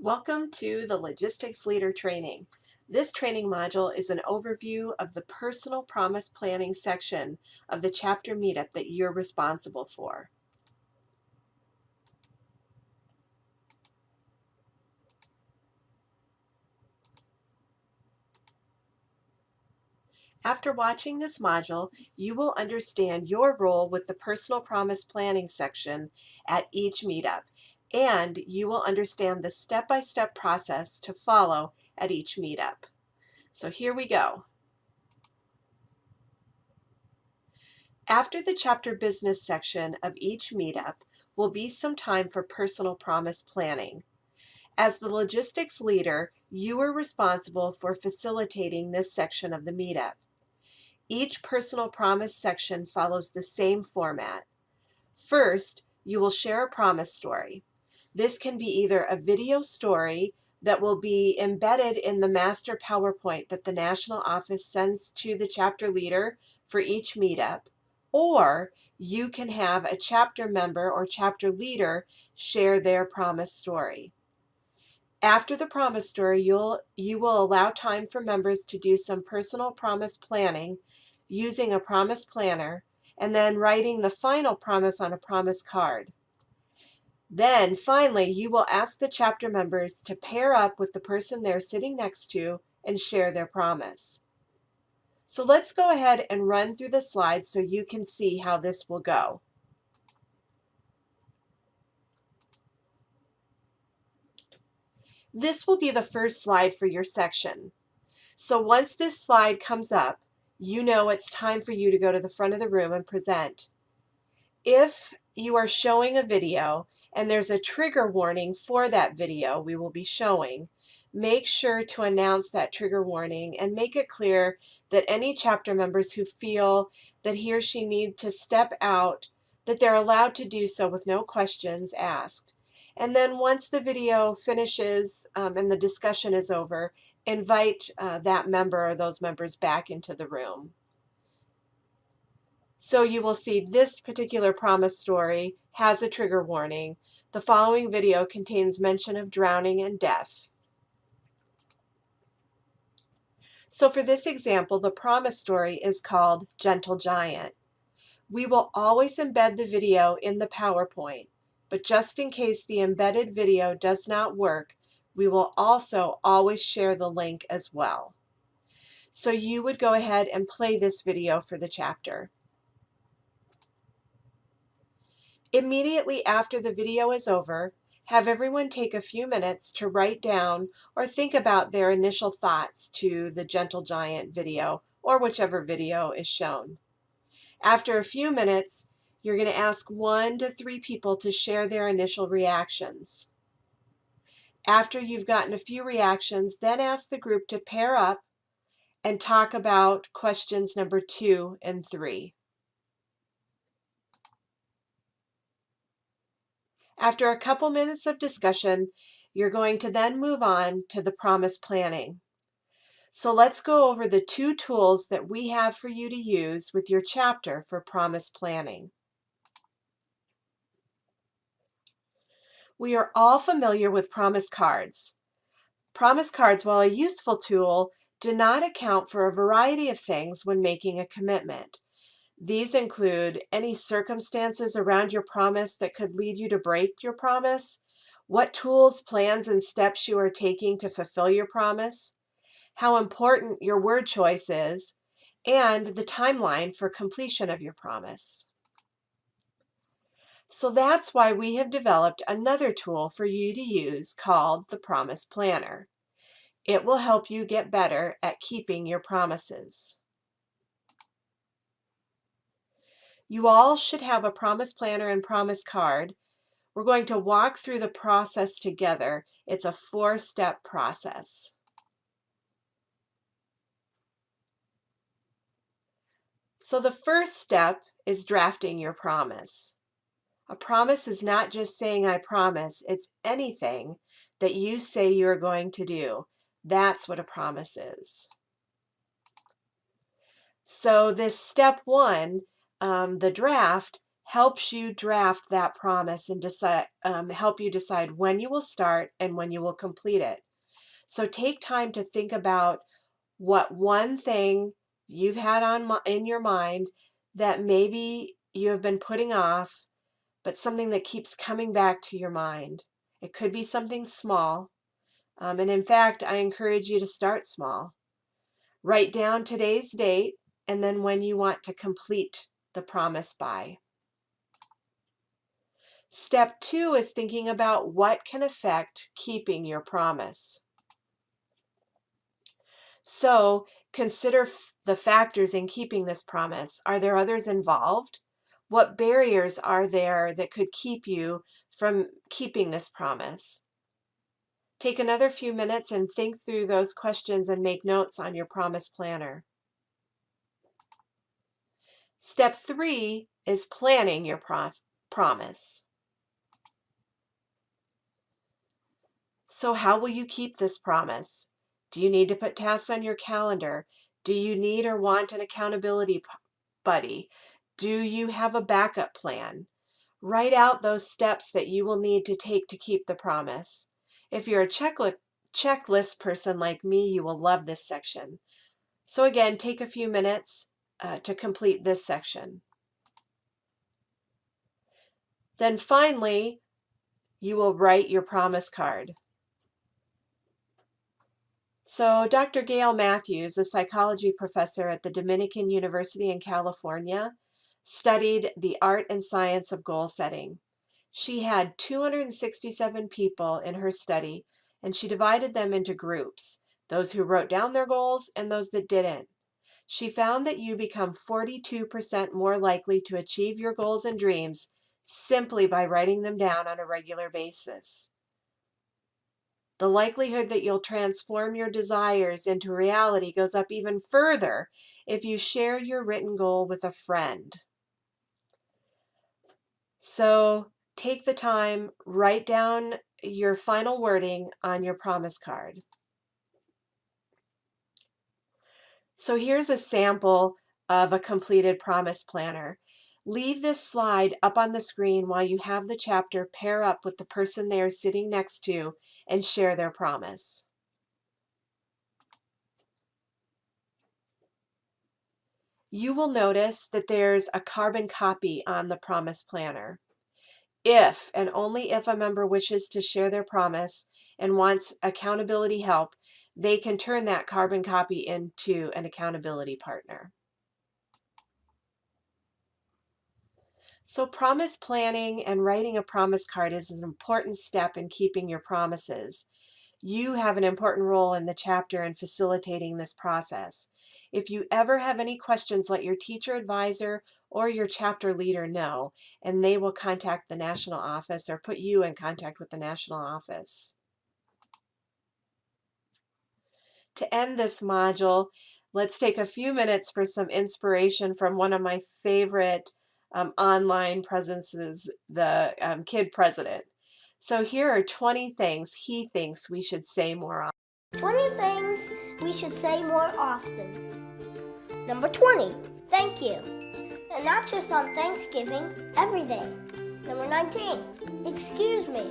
Welcome to the Logistics Leader Training. This training module is an overview of the personal promise planning section of the chapter meetup that you're responsible for. After watching this module, you will understand your role with the personal promise planning section at each meetup, and you will understand the step-by-step process to follow at each meetup. So here we go. After the chapter business section of each meetup will be some time for personal promise planning. As the logistics leader, you are responsible for facilitating this section of the meetup. Each personal promise section follows the same format. First, you will share a promise story. This can be either a video story that will be embedded in the master PowerPoint that the national office sends to the chapter leader for each meetup, or you can have a chapter member or chapter leader share their promise story. After the promise story, you will allow time for members to do some personal promise planning using a promise planner and then writing the final promise on a promise card. Then finally, you will ask the chapter members to pair up with the person they're sitting next to and share their promise. So let's go ahead and run through the slides so you can see how this will go. This will be the first slide for your section. So once this slide comes up, you know it's time for you to go to the front of the room and present. If you are showing a video and there's a trigger warning for that video we will be showing, make sure to announce that trigger warning and make it clear that any chapter members who feel that he or she need to step out, that they're allowed to do so with no questions asked. And then once the video finishes and the discussion is over, invite that member or those members back into the room. So you will see this particular promise story has a trigger warning. The following video contains mention of drowning and death. So for this example, the promise story is called Gentle Giant. We will always embed the video in the PowerPoint, but just in case the embedded video does not work, we will also always share the link as well. So you would go ahead and play this video for the chapter. Immediately after the video is over, have everyone take a few minutes to write down or think about their initial thoughts to the Gentle Giant video or whichever video is shown. After a few minutes, you're going to ask 1 to 3 people to share their initial reactions. After you've gotten a few reactions, then ask the group to pair up and talk about questions number 2 and 3. After a couple minutes of discussion, you're going to then move on to the promise planning. So let's go over the 2 tools that we have for you to use with your chapter for promise planning. We are all familiar with promise cards. Promise cards, while a useful tool, do not account for a variety of things when making a commitment. These include any circumstances around your promise that could lead you to break your promise, what tools, plans, and steps you are taking to fulfill your promise, how important your word choice is, and the timeline for completion of your promise. So that's why we have developed another tool for you to use called the Promise Planner. It will help you get better at keeping your promises. You all should have a promise planner and promise card. We're going to walk through the process together. It's a 4-step process. So the first step is drafting your promise. A promise is not just saying I promise, it's anything that you say you're going to do. That's what a promise is. So this step 1, the draft, helps you draft that promise and help you decide when you will start and when you will complete it. So take time to think about what one thing you've had in your mind that maybe you have been putting off, but something that keeps coming back to your mind. It could be something small. And in fact, I encourage you to start small. Write down today's date and then when you want to complete the promise by. Step 2 is thinking about what can affect keeping your promise. So consider the factors in keeping this promise. Are there others involved? What barriers are there that could keep you from keeping this promise? Take another few minutes and think through those questions and make notes on your promise planner. Step 3 is planning your promise. So how will you keep this promise? Do you need to put tasks on your calendar? Do you need or want an accountability buddy? Do you have a backup plan? Write out those steps that you will need to take to keep the promise. If you're a checklist person like me, you will love this section. So again, take a few minutes to complete this section. Then finally, you will write your promise card. So Dr. Gail Matthews, a psychology professor at the Dominican University in California, studied the art and science of goal setting. She had 267 people in her study, and she divided them into groups, those who wrote down their goals and those that didn't. She found that you become 42% more likely to achieve your goals and dreams simply by writing them down on a regular basis. The likelihood that you'll transform your desires into reality goes up even further if you share your written goal with a friend. So take the time, write down your final wording on your promise card. So here's a sample of a completed promise planner. Leave this slide up on the screen while you have the chapter pair up with the person they are sitting next to and share their promise. You will notice that there's a carbon copy on the promise planner. If and only if a member wishes to share their promise and wants accountability help, they can turn that carbon copy into an accountability partner. So promise planning and writing a promise card is an important step in keeping your promises. You have an important role in the chapter in facilitating this process. If you ever have any questions, let your teacher advisor or your chapter leader know, and they will contact the national office or put you in contact with the national office. To end this module, let's take a few minutes for some inspiration from one of my favorite online presences, the Kid President. So here are 20 things he thinks we should say more often. 20 things we should say more often. Number 20, thank you. And not just on Thanksgiving, every day. Number 19, excuse me.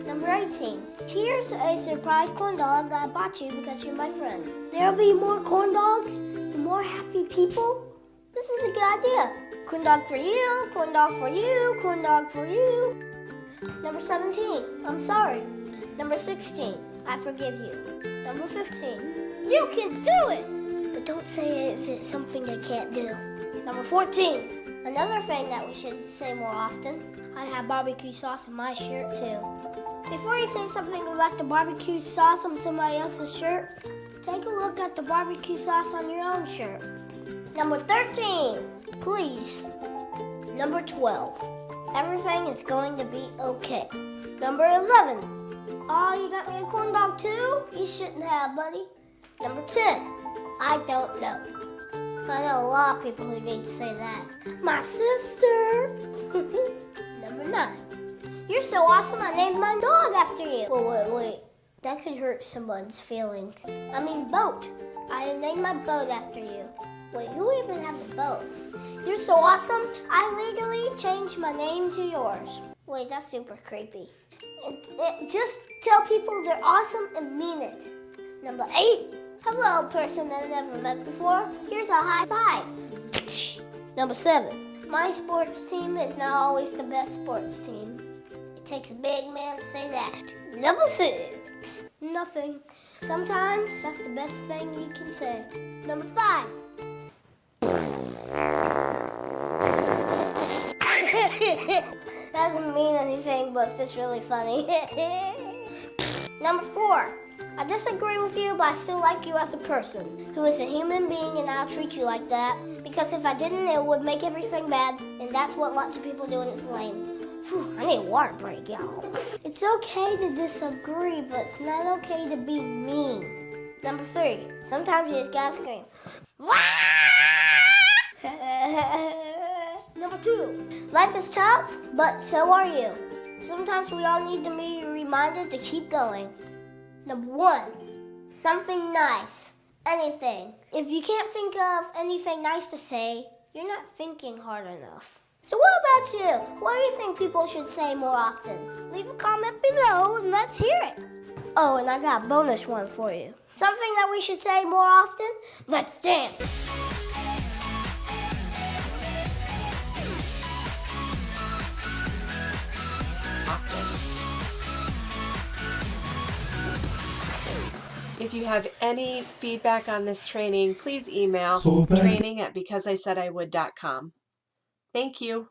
Number 18, here's a surprise corn dog that I bought you because you're my friend. There'll be more corn dogs, the more happy people. This is a good idea. Corn dog for you, corn dog for you, corn dog for you. Number 17, I'm sorry. Number 16, I forgive you. Number 15, you can do it! But don't say it if it's something they can't do. Number 14, another thing that we should say more often, I have barbecue sauce in my shirt too. Before you say something about the barbecue sauce on somebody else's shirt, take a look at the barbecue sauce on your own shirt. Number 13, please. Number 12, everything is going to be okay. Number 11, oh, you got me a corn dog too? You shouldn't have, buddy. Number 10, I don't know. I know a lot of people who need to say that. My sister. Number 9, you're so awesome I named my dog after you. Wait. That could hurt someone's feelings. I mean boat. I named my boat after you. Wait, who even have the both? You're so awesome, I legally changed my name to yours. Wait, that's super creepy. Just tell people they're awesome and mean it. Number 8. Hello, person that I never met before. Here's a high five. Number 7. My sports team is not always the best sports team. It takes a big man to say that. Number 6. Nothing. Sometimes that's the best thing you can say. Number 5. Doesn't mean anything, but it's just really funny. Number 4. I disagree with you, but I still like you as a person who is a human being, and I'll treat you like that because if I didn't, it would make everything bad, and that's what lots of people do, and it's lame. Whew, I need a water break, y'all. It's okay to disagree, but it's not okay to be mean. Number 3. Sometimes you just gotta scream. Number 2. Life is tough, but so are you. Sometimes we all need to be reminded to keep going. Number 1. Something nice. Anything. If you can't think of anything nice to say, you're not thinking hard enough. So what about you? What do you think people should say more often? Leave a comment below and let's hear it. Oh, and I got a bonus one for you. Something that we should say more often? Let's dance. If you have any feedback on this training, please email So bad. training@becauseisaidiwould.com. Thank you.